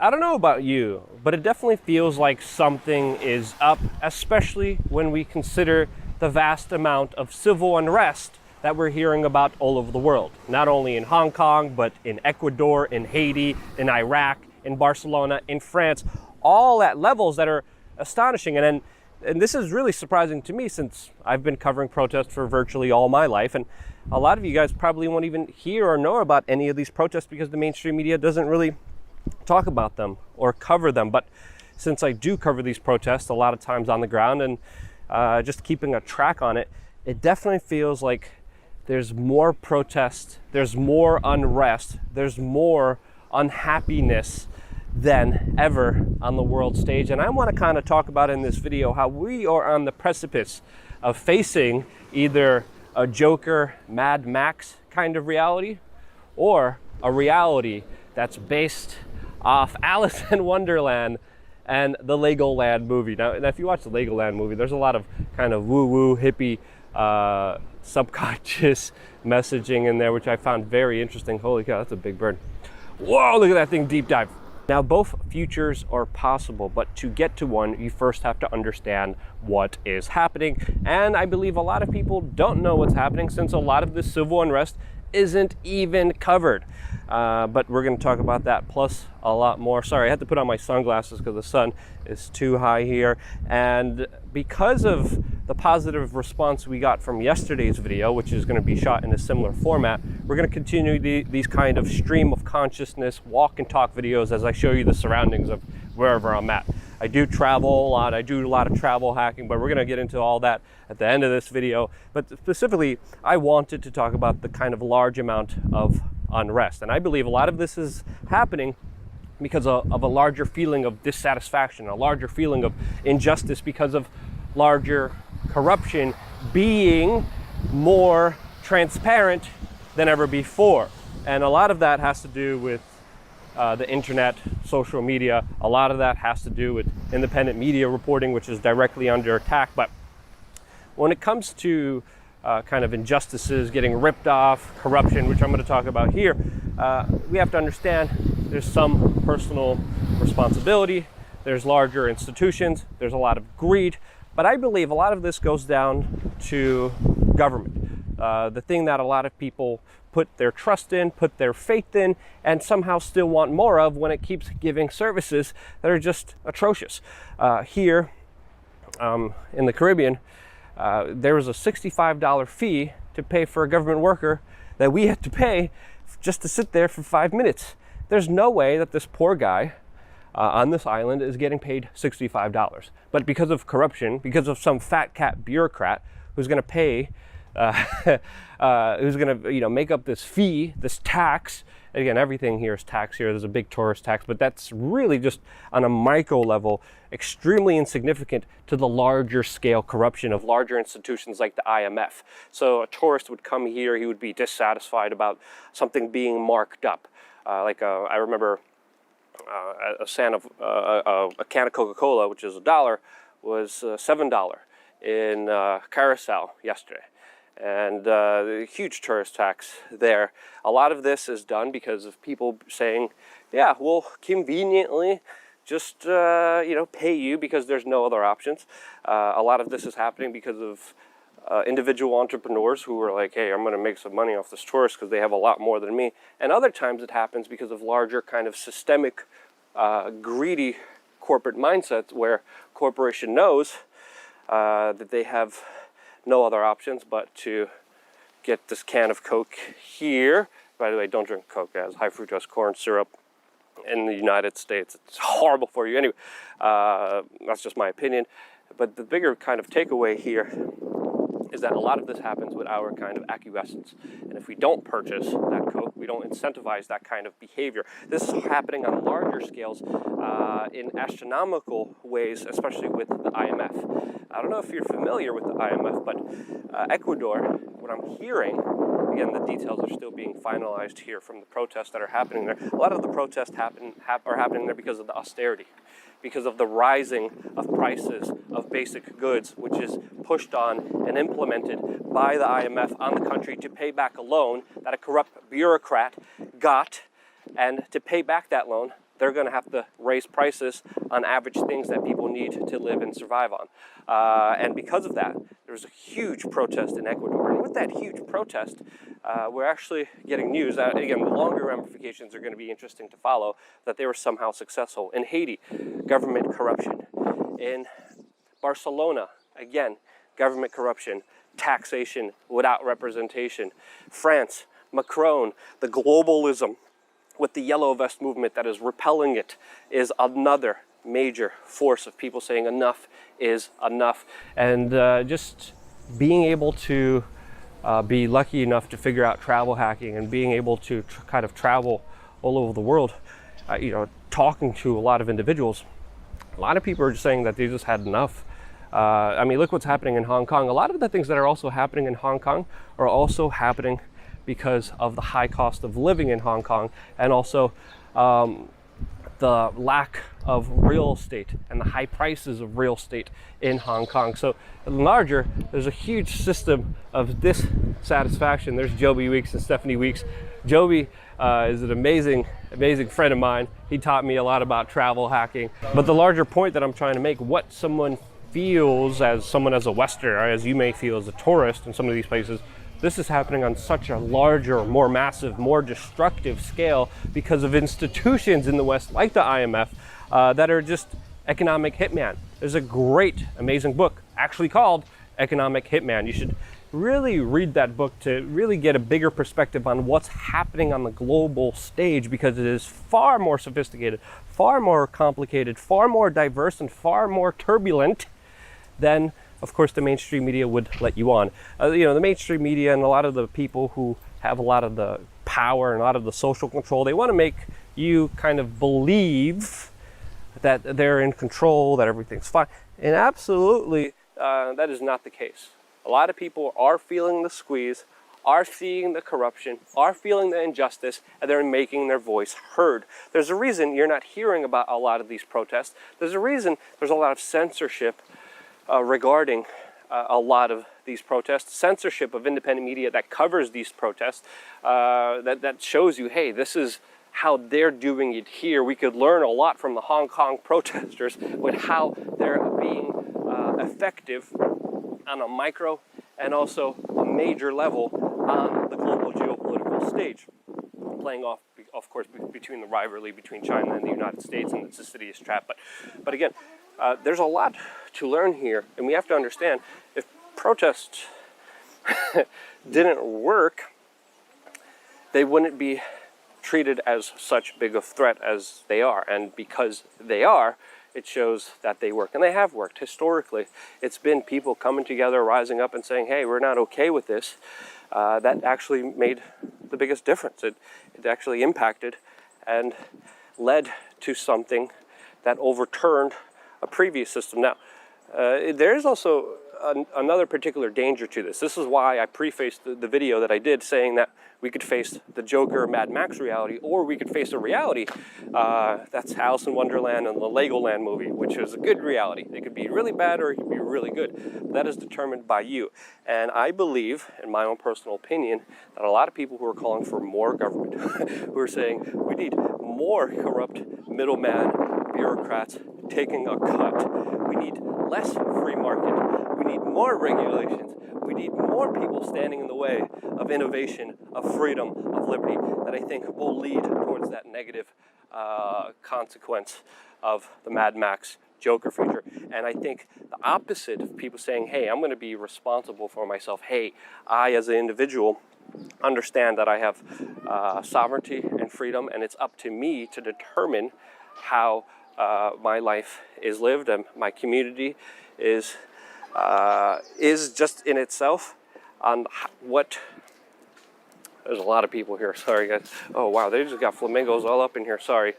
I don't know about you, but it definitely feels like something is up, especially when we consider the vast amount of civil unrest that we're hearing about all over the world. Not only in Hong Kong, but in Ecuador, in Haiti, in Iraq, in Barcelona, in France, all at levels that are astonishing. And this is really surprising to me since I've been covering protests for virtually all my life. And a lot of you guys probably won't even hear or know about any of these protests because the mainstream media doesn't really talk about them or cover them. But since I do cover these protests a lot of times on the ground and just keeping a track on it, it definitely feels like there's more protest, there's more unrest, there's more unhappiness than ever on the world stage. And I want to kind of talk about in this video how we are on the precipice of facing either a Joker, Mad Max kind of reality, or a reality that's based off Alice in Wonderland and the Legoland movie. Now, if you watch the Legoland movie, there's a lot of kind of woo-woo, hippie, subconscious messaging in there, which I found very interesting. Holy cow, that's a big bird. Whoa, look at that thing deep dive. Now, both futures are possible, but to get to one, you first have to understand what is happening. And I believe a lot of people don't know what's happening since a lot of this civil unrest isn't even covered. But we're going to talk about that plus a lot more. Sorry, I had to put on my sunglasses because the sun is too high here. And because of the positive response we got from yesterday's video, which is going to be shot in a similar format, we're going to continue these kind of stream of consciousness walk and talk videos as I show you the surroundings of wherever I'm at. I do travel a lot. I do a lot of travel hacking, but we're going to get into all that at the end of this video. But specifically, I wanted to talk about the kind of large amount of unrest. And I believe a lot of this is happening because of a larger feeling of dissatisfaction, a larger feeling of injustice because of larger corruption being more transparent than ever before. And a lot of that has to do with the internet, social media. A lot of that has to do with independent media reporting, which is directly under attack. But when it comes to kind of injustices, getting ripped off, corruption, which I'm going to talk about here, we have to understand there's some personal responsibility, there's larger institutions, there's a lot of greed, but I believe a lot of this goes down to government. The thing that a lot of people put their trust in, put their faith in, and somehow still want more of when it keeps giving services that are just atrocious. Here in the Caribbean, there was a $65 fee to pay for a government worker that we had to pay just to sit there for 5 minutes. There's no way that this poor guy on this island is getting paid $65. But because of corruption, because of some fat cat bureaucrat who's going to pay, who's going to make up this fee, this tax. Again, everything here is tax here. There's a big tourist tax, but that's really just on a micro level, extremely insignificant to the larger scale corruption of larger institutions like the IMF. So a tourist would come here, he would be dissatisfied about something being marked up. I remember a can of Coca-Cola, which is $1, was $7 in Carousel yesterday. And the huge tourist tax there. A lot of this is done because of people saying, yeah, we'll conveniently just pay you because there's no other options. A lot of this is happening because of individual entrepreneurs who are like, hey, I'm going to make some money off this tourist because they have a lot more than me. And other times it happens because of larger kind of systemic, greedy corporate mindsets where corporation knows that they have no other options but to get this can of Coke here. By the way, don't drink Coke. It has high fructose corn syrup in the United States. It's horrible for you. Anyway, that's just my opinion. But the bigger kind of takeaway here is that a lot of this happens with our kind of acquiescence. And if we don't purchase that Coke, we don't incentivize that kind of behavior. This is happening on larger scales in astronomical ways, especially with the IMF. I don't know if you're familiar with the IMF, but Ecuador, what I'm hearing, again, the details are still being finalized here from the protests that are happening there. A lot of the protests are happening there because of the austerity, because of the rising of prices of basic goods, which is pushed on and implemented by the IMF on the country to pay back a loan that a corrupt bureaucrat got. And to pay back that loan, they're going to have to raise prices on average things that people need to live and survive on. And because of that, there was a huge protest in Ecuador. And with that huge protest, we're actually getting news that, again, the longer ramifications are going to be interesting to follow, that they were somehow successful. In Haiti, government corruption. In Barcelona, again, government corruption, taxation without representation. France, Macron, the globalism with the yellow vest movement that is repelling it is another major force of people saying enough is enough. And just being able to be lucky enough to figure out travel hacking and being able to kind of travel all over the world, talking to a lot of individuals, a lot of people are just saying that they just had enough. I mean, look what's happening in Hong Kong. A lot of the things that are also happening in Hong Kong are also happening because of the high cost of living in Hong Kong, and also the lack of real estate and the high prices of real estate in Hong Kong. So larger, there's a huge system of dissatisfaction. There's Joby Weeks and Stephanie Weeks. Joby is an amazing friend of mine. He taught me a lot about travel hacking. But the larger point that I'm trying to make, what someone feels as someone as a Westerner, as you may feel as a tourist in some of these places, this is happening on such a larger, more massive, more destructive scale because of institutions in the West, like the IMF, that are just economic hitman. There's a great, amazing book actually called Economic Hitman. You should really read that book to really get a bigger perspective on what's happening on the global stage, because it is far more sophisticated, far more complicated, far more diverse, and far more turbulent than, of course, the mainstream media would let you on. The mainstream media and a lot of the people who have a lot of the power and a lot of the social control, they want to make you kind of believe that they're in control, that everything's fine. And absolutely, that is not the case. A lot of people are feeling the squeeze, are seeing the corruption, are feeling the injustice, and they're making their voice heard. There's a reason you're not hearing about a lot of these protests. There's a reason there's a lot of censorship regarding a lot of these protests, censorship of independent media that covers these protests, that shows you, hey, this is how they're doing it here. We could learn a lot from the Hong Kong protesters with how they're being effective on a micro and also a major level on the global geopolitical stage, playing off, of course, between the rivalry between China and the United States and the Thucydides trap. But again, there's a lot to learn here, and we have to understand, if protests didn't work, they wouldn't be treated as such big a threat as they are. And because they are, it shows that they work. And they have worked historically. It's been people coming together, rising up and saying, hey, we're not okay with this. That actually made the biggest difference. It actually impacted and led to something that overturned a previous system. Now, there is also another particular danger to this. This is why I prefaced the video that I did saying that we could face the Joker Mad Max reality, or we could face a reality that's Alice in Wonderland and the Legoland movie, which is a good reality. It could be really bad or it could be really good. That is determined by you. And I believe, in my own personal opinion, that a lot of people who are calling for more government, who are saying we need more corrupt middleman bureaucrats taking a cut. We need less free market. We need more regulations. We need more people standing in the way of innovation, of freedom, of liberty, that I think will lead towards that negative consequence of the Mad Max Joker future. And I think the opposite of people saying, hey, I'm going to be responsible for myself. Hey, I as an individual understand that I have sovereignty and freedom, and it's up to me to determine how my life is lived, and my community is just in itself on what. There's a lot of people here. Sorry, guys. Oh wow, they just got flamingos all up in here. Sorry.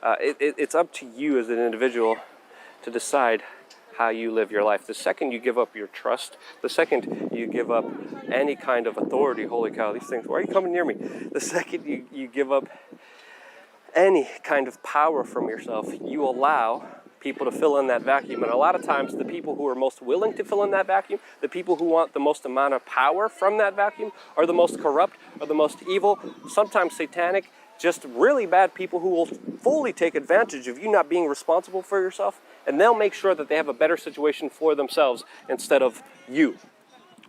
It's up to you as an individual to decide how you live your life. The second you give up your trust, the second you give up any kind of authority, holy cow, these things, why are you coming near me? The second you give up any kind of power from yourself, you allow people to fill in that vacuum. And a lot of times the people who are most willing to fill in that vacuum, the people who want the most amount of power from that vacuum, are the most corrupt, are the most evil, sometimes satanic, just really bad people who will fully take advantage of you not being responsible for yourself, and they'll make sure that they have a better situation for themselves instead of you.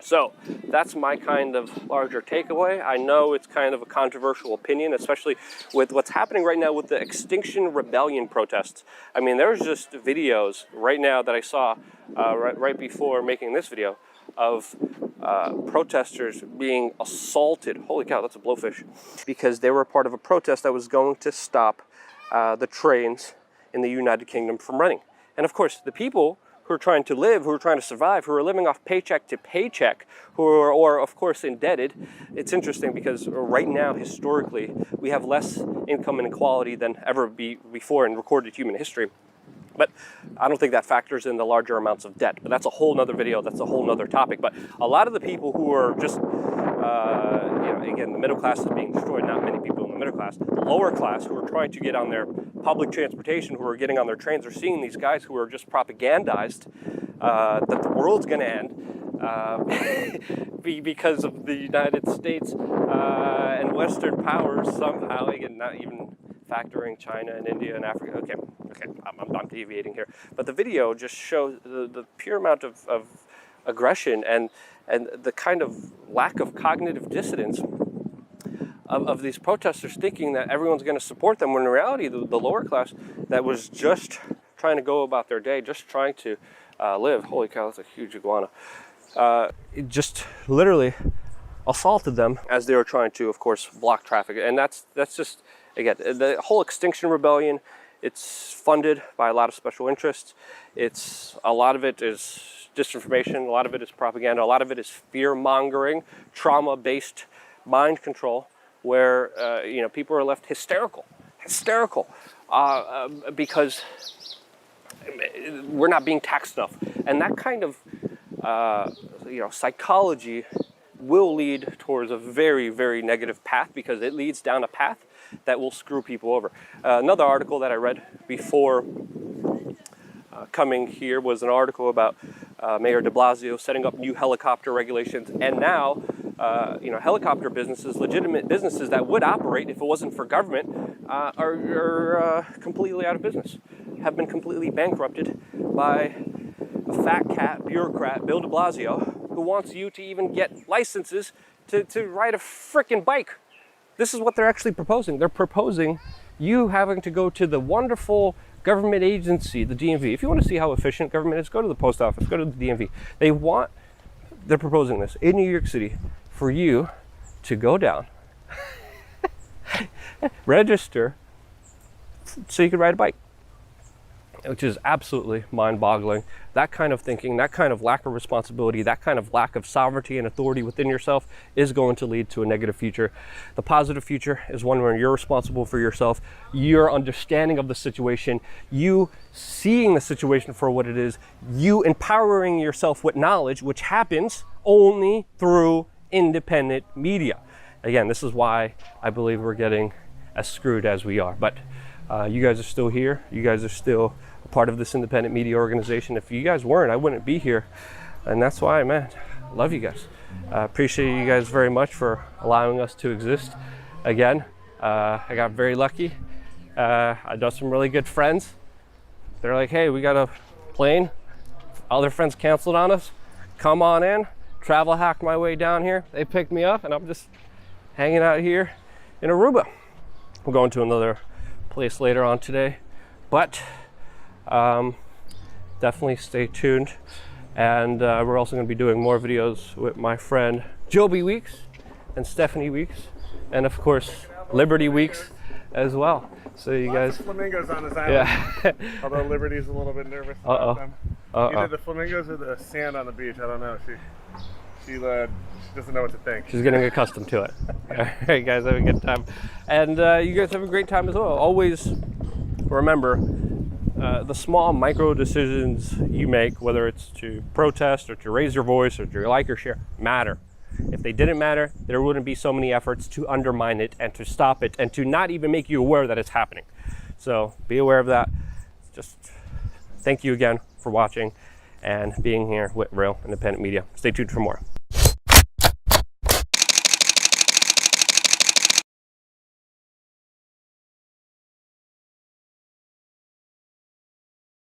So that's my kind of larger takeaway. I know it's kind of a controversial opinion, especially with what's happening right now with the Extinction Rebellion protests. I mean, there's just videos right now that I saw right before making this video of protesters being assaulted. Holy cow, that's a blowfish. Because they were part of a protest that was going to stop the trains in the United Kingdom from running. And of course, the people who are trying to live, who are trying to survive, who are living off paycheck to paycheck, who are, or of course, indebted. It's interesting because right now, historically, we have less income inequality than ever before in recorded human history. But I don't think that factors in the larger amounts of debt. But that's a whole nother video, that's a whole nother topic. But a lot of the people who are just, again, the middle class is being destroyed, not many people in the middle class. The lower class who are trying to get on their public transportation, who are getting on their trains, are seeing these guys who are just propagandized that the world's going to end because of the United States and Western powers somehow, again, not even factoring China and India and Africa. Okay, I'm deviating here. But the video just shows the pure amount of aggression and the kind of lack of cognitive dissonance of these protesters thinking that everyone's going to support them, when in reality the lower class that was just trying to go about their day, just trying to live. Holy cow, that's a huge iguana. It just literally assaulted them as they were trying to, of course, block traffic. And that's just, again, the whole Extinction Rebellion, it's funded by a lot of special interests. A lot of it is disinformation, a lot of it is propaganda, a lot of it is fear-mongering, trauma-based mind control, where people are left hysterical, because we're not being taxed enough. And that kind of psychology will lead towards a very, very negative path, because it leads down a path that will screw people over. Another article that I read before coming here was an article about Mayor de Blasio setting up new helicopter regulations, and now helicopter businesses, legitimate businesses that would operate if it wasn't for government, are completely out of business, have been completely bankrupted by a fat cat bureaucrat, Bill de Blasio, who wants you to even get licenses to ride a frickin' bike. This is what they're actually proposing. They're proposing you having to go to the wonderful government agency, the DMV. If you want to see how efficient government is, go to the post office, go to the DMV. They're proposing this in New York City for you to go down, register, so you can ride a bike, which is absolutely mind-boggling. That kind of thinking, that kind of lack of responsibility, that kind of lack of sovereignty and authority within yourself is going to lead to a negative future. The positive future is one where you're responsible for yourself, your understanding of the situation, you seeing the situation for what it is, you empowering yourself with knowledge, which happens only through independent media. Again, this is why I believe we're getting as screwed as we are. But you guys are still here. You guys are still a part of this independent media organization. If you guys weren't, I wouldn't be here. And that's why, man, I love you guys. I appreciate you guys very much for allowing us to exist. Again, I got very lucky. I got some really good friends. They're like, hey, we got a plane. Other friends canceled on us. Come on in. Travel hacked my way down here. They picked me up, and I'm just hanging out here in Aruba. I'm going to another place later on today, but definitely stay tuned. And we're also going to be doing more videos with my friend Joby Weeks and Stephanie Weeks, and of course Liberty Weeks as well. So you guys, of flamingos on this island. yeah. Although Liberty's a little bit nervous about them. Either the flamingos or the sand on the beach. I don't know. She doesn't know what to think. She's getting accustomed to it. All right, guys, have a good time. And you guys have a great time as well. Always remember the small micro decisions you make, whether it's to protest or to raise your voice or to like or share, matter. If they didn't matter, there wouldn't be so many efforts to undermine it and to stop it and to not even make you aware that it's happening. So be aware of that. Just thank you again for watching and being here with Real Independent Media. Stay tuned for more.